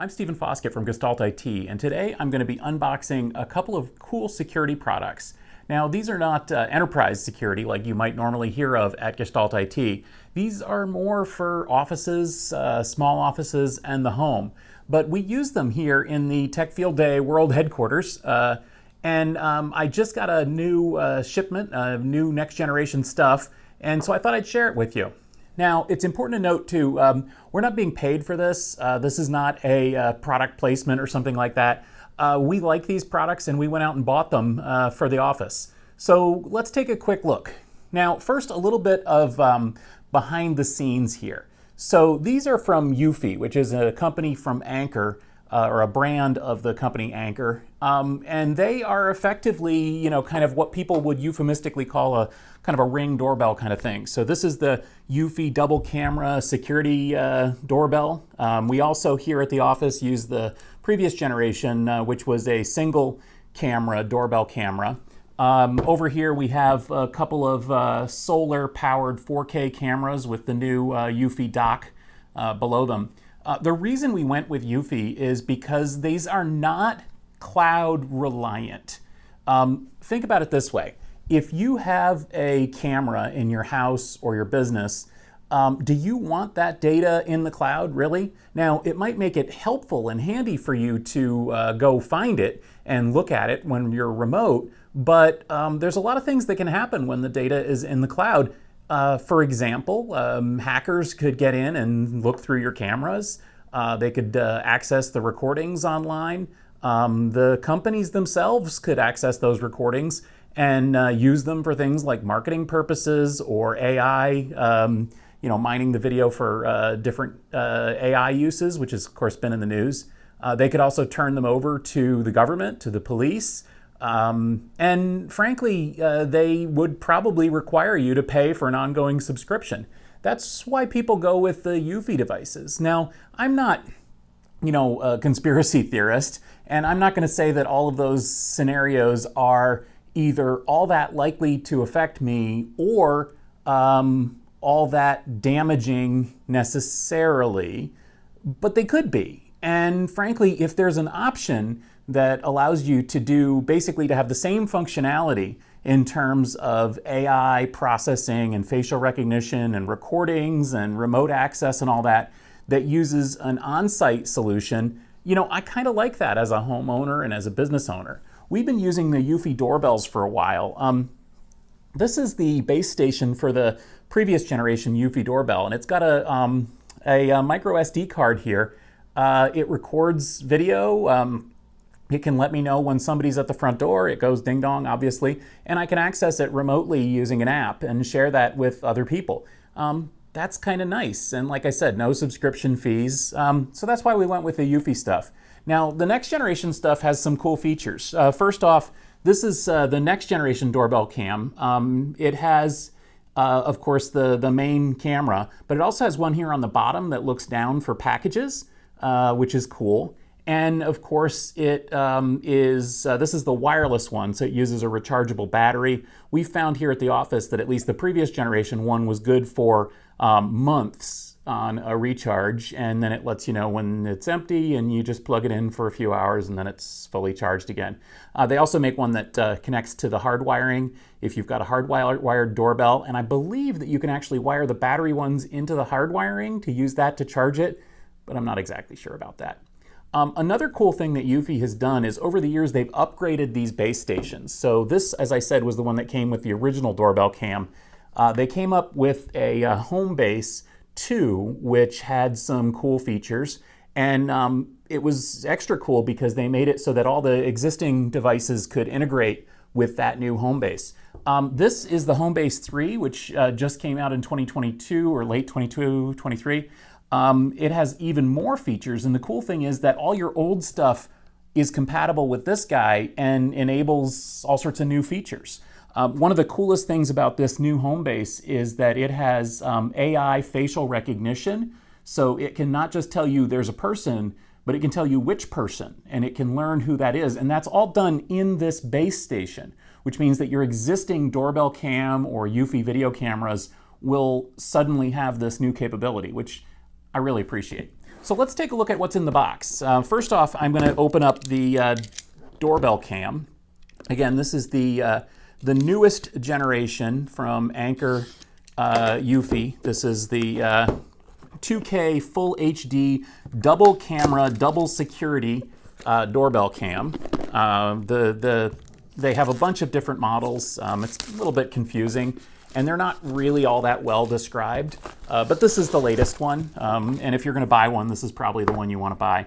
I'm Stephen Foskett from Gestalt IT, and today I'm going to be unboxing a couple of cool security products. Now, these are not enterprise security like you might normally hear of at Gestalt IT. These are more for offices, small offices, and the home. But we use them here in the Tech Field Day World Headquarters. I just got a new shipment, new next generation stuff, and so I thought I'd share it with you. Now, it's important to note too, we're not being paid for this. This is not a product placement or something like that. We like these products and we went out and bought them for the office. So let's take a quick look. Now, first, a little bit of behind the scenes here. So these are from Eufy, which is a company from Anchor, or a brand of the company Anchor. And they are effectively, kind of what people would euphemistically call a kind of a Ring doorbell kind of thing. So this is the Eufy double camera security doorbell. We also here at the office use the previous generation, which was a single camera doorbell camera. Over here we have a couple of solar powered 4K cameras with the new Eufy dock below them. The reason we went with Eufy is because these are not cloud reliant. Think about it this way. If you have a camera in your house or your business, do you want that data in the cloud, really? Now, it might make it helpful and handy for you to go find it and look at it when you're remote, but there's a lot of things that can happen when the data is in the cloud. For example, hackers could get in and look through your cameras. They could access the recordings online. The companies themselves could access those recordings and use them for things like marketing purposes or AI, mining the video for different AI uses, which has, of course, been in the news. They could also turn them over to the government, to the police. And frankly, they would probably require you to pay for an ongoing subscription. That's why people go with the Eufy devices. Now, I'm not, a conspiracy theorist, and I'm not going to say that all of those scenarios are either all that likely to affect me or all that damaging necessarily, but they could be. And frankly, if there's an option that allows you to do basically to have the same functionality in terms of AI processing and facial recognition and recordings and remote access and all that, that uses an on-site solution, I kind of like that as a homeowner and as a business owner. We've been using the Eufy doorbells for a while. This is the base station for the previous generation Eufy doorbell, and it's got a micro SD card here. It records video. It can let me know when somebody's at the front door. It goes ding dong, obviously, and I can access it remotely using an app and share that with other people. That's kind of nice. And like I said, no subscription fees. So that's why we went with the Eufy stuff. Now, the next generation stuff has some cool features. First off, this is the next generation doorbell cam. It has, of course, the main camera, but it also has one here on the bottom that looks down for packages, which is cool. And of course, it this is the wireless one, so it uses a rechargeable battery. We found here at the office that at least the previous generation one was good for months on a recharge, and then it lets you know when it's empty, and you just plug it in for a few hours, and then it's fully charged again. They also make one that connects to the hard wiring if you've got a hardwired doorbell, and I believe that you can actually wire the battery ones into the hard wiring to use that to charge it, but I'm not exactly sure about that. Another cool thing that Eufy has done is over the years they've upgraded these base stations. So this, as I said, was the one that came with the original doorbell cam. They came up with a home base 2, which had some cool features. And it was extra cool because they made it so that all the existing devices could integrate with that new home base. This is the home base 3, which just came out in 2022 or late 22, 23. It has even more features, and the cool thing is that all your old stuff is compatible with this guy and enables all sorts of new features. One of the coolest things about this new home base is that it has AI facial recognition, so it can not just tell you there's a person, but it can tell you which person, and it can learn who that is, and that's all done in this base station, which means that your existing doorbell cam or Eufy video cameras will suddenly have this new capability, which I really appreciate. So let's take a look at what's in the box. First off, I'm going to open up the doorbell cam. Again, this is the newest generation from Anker Eufy. This is the 2K Full HD double camera, double security doorbell cam. They have a bunch of different models. It's a little bit confusing, and they're not really all that well described, but this is the latest one, and if you're going to buy one, this is probably the one you want to buy.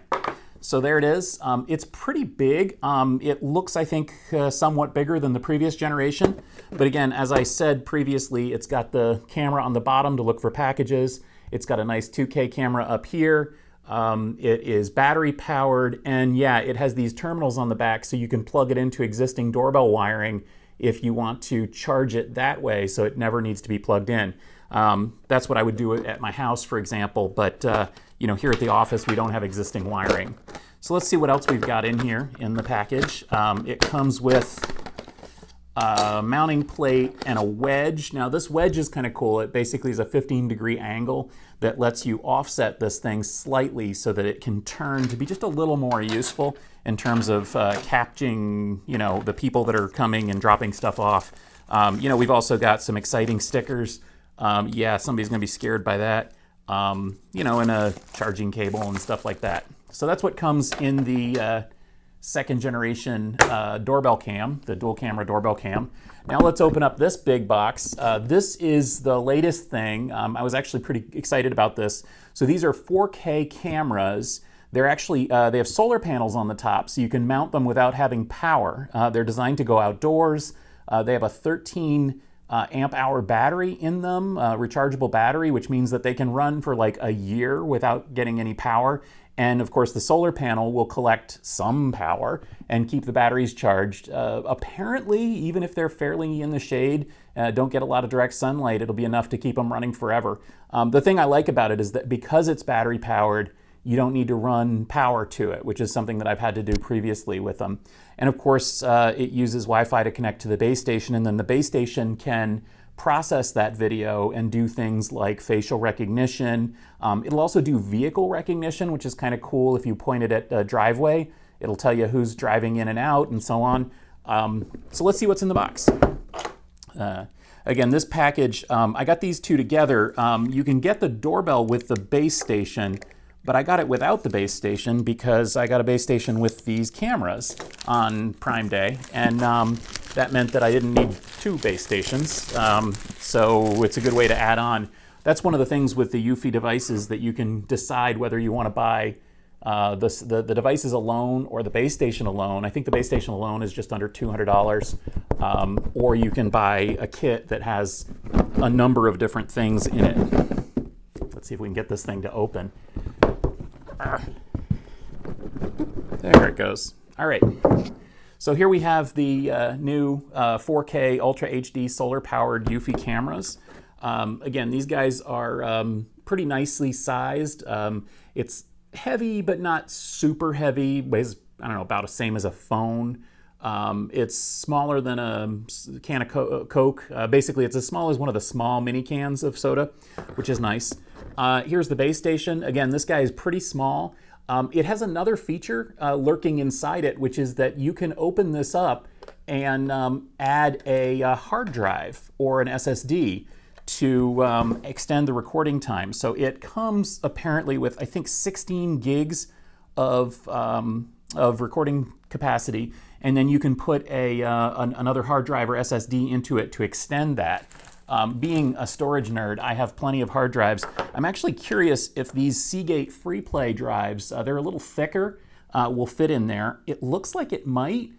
So there it is. It's pretty big. It looks, I think, somewhat bigger than the previous generation, but again, as I said previously, it's got the camera on the bottom to look for packages. It's got a nice 2K camera up here. It is battery powered, and yeah, it has these terminals on the back so you can plug it into existing doorbell wiring if you want to charge it that way, so it never needs to be plugged in. That's what I would do at my house, for example, but you know, here at the office we don't have existing wiring. So let's see what else we've got in here in the package. It comes with a mounting plate and a wedge. Now this wedge is kind of cool. It basically is a 15-degree angle that lets you offset this thing slightly so that it can turn to be just a little more useful in terms of catching, you know, the people that are coming and dropping stuff off. You know, we've also got some exciting stickers. Yeah, somebody's gonna be scared by that. You know, and a charging cable and stuff like that. So that's what comes in the second generation doorbell cam, the dual camera doorbell cam. Now let's open up this big box. This is the latest thing. I was actually pretty excited about this. So these are 4K cameras. They're actually, they have solar panels on the top, so you can mount them without having power. They're designed to go outdoors. They have a 13 amp hour battery in them, rechargeable battery, which means that they can run for like a year without getting any power. And of course the solar panel will collect some power and keep the batteries charged. Apparently, even if they're fairly in the shade, don't get a lot of direct sunlight, it'll be enough to keep them running forever. The thing I like about it is that because it's battery powered, you don't need to run power to it, which is something that I've had to do previously with them. And of course, it uses Wi-Fi to connect to the base station, and then the base station can process that video and do things like facial recognition. It'll also do vehicle recognition, which is kind of cool. If you point it at a driveway, it'll tell you who's driving in and out and so on. So let's see what's in the box. Again, this package, I got these two together. You can get the doorbell with the base station, but I got it without the base station because I got a base station with these cameras on Prime Day, and that meant that I didn't need two base stations, so it's a good way to add on. That's one of the things with the Eufy devices, that you can decide whether you want to buy the devices alone or the base station alone. I think the base station alone is just under $200, or you can buy a kit that has a number of different things in it. Let's see if we can get this thing to open. There it goes. All right. So here we have the new 4K Ultra HD solar-powered Eufy cameras. Again, these guys are pretty nicely sized. It's heavy, but not super heavy. Weighs, I don't know, about the same as a phone. It's smaller than a can of Coke. Basically, it's as small as one of the small mini cans of soda, which is nice. Here's the base station. Again, this guy is pretty small. It has another feature lurking inside it, which is that you can open this up and add a hard drive or an SSD to extend the recording time. So it comes apparently with, I think, 16 gigs of recording capacity, and then you can put another hard drive or SSD into it to extend that. Being a storage nerd, I have plenty of hard drives. I'm actually curious if these Seagate FreePlay drives, they're a little thicker, will fit in there. It looks like it might,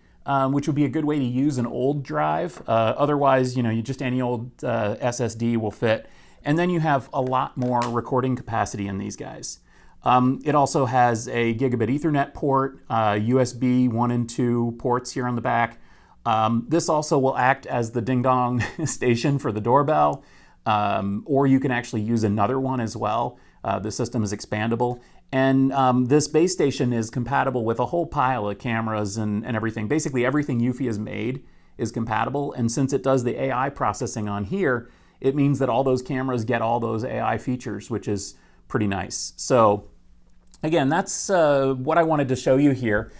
which would be a good way to use an old drive. Otherwise, you know, just any old SSD will fit. And then you have a lot more recording capacity in these guys. It also has a gigabit Ethernet port, USB 1 and 2 ports here on the back. This also will act as the ding-dong station for the doorbell, or you can actually use another one as well. The system is expandable. And this base station is compatible with a whole pile of cameras and everything. Basically, everything Eufy has made is compatible. And since it does the AI processing on here, it means that all those cameras get all those AI features, which is pretty nice. So Again, that's what I wanted to show you here.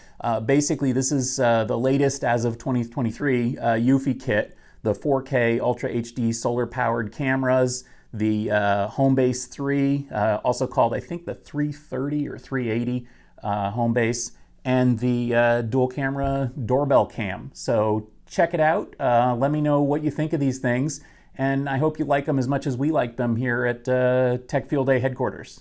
Basically, this is the latest as of 2023 Eufy kit, the 4K Ultra HD solar-powered cameras, the Homebase 3, also called, I think, the 330 or 380 Homebase, and the dual camera doorbell cam. So check it out. Let me know what you think of these things, and I hope you like them as much as we like them here at Tech Field Day headquarters.